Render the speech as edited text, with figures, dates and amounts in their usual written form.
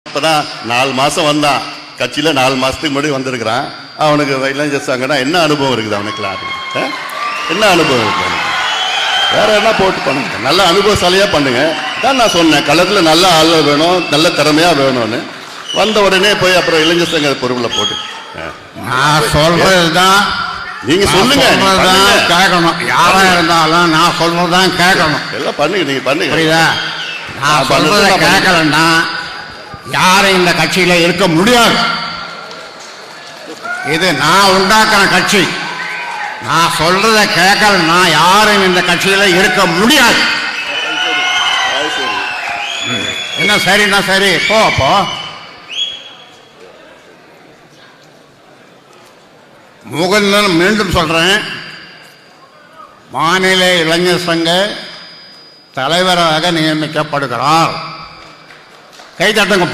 இப்பதான் 4 மாசம் வந்தான் கட்சியில 4 மாசத்துக்கு முன்னாடி வந்திருக்கிறான். அவனுக்கு இளைஞர் சங்கம்னா என்ன அனுபவம் இருக்குது அவனுக்கு? என்ன அனுபவம் இருக்கு அவனுக்கு? வேற என்ன போட்டு பண்ணுங்க, நல்ல அனுபவசாலியா பண்ணுங்க. தான் நான் சொன்னேன், களத்துல நல்ல ஆள் வேணும், நல்ல திறமையா வேணும்னு. வந்த உடனே போய் அப்புறம் இளைஞர் சங்க பொறுப்புல போட்டு நான் சொல்றதுதான் நீங்க சொல்லுங்க, கேட்கணும். யாரா இருந்தாலும் நான் சொல்றதுதான் கேட்கணும். எல்லாம் பண்ணுங்க, நீங்க பண்ணுங்க. புரியுதா? நான் சொல்றத கேட்கலன்னா யாரும் இந்த கட்சியில இருக்க முடியாது. இது நான் உண்டாக்குற கட்சி. நான் சொல்றத கேட்கலன்னா யாரும் இந்த கட்சியில இருக்க முடியாது. என்ன சரின்னா சரி, போ. முகுந்தன் மீண்டும் சொல்றேன், மாநில இளைஞர் சங்க தலைவராக நியமிக்கப்படுகிறார். கை தட்டுங்க.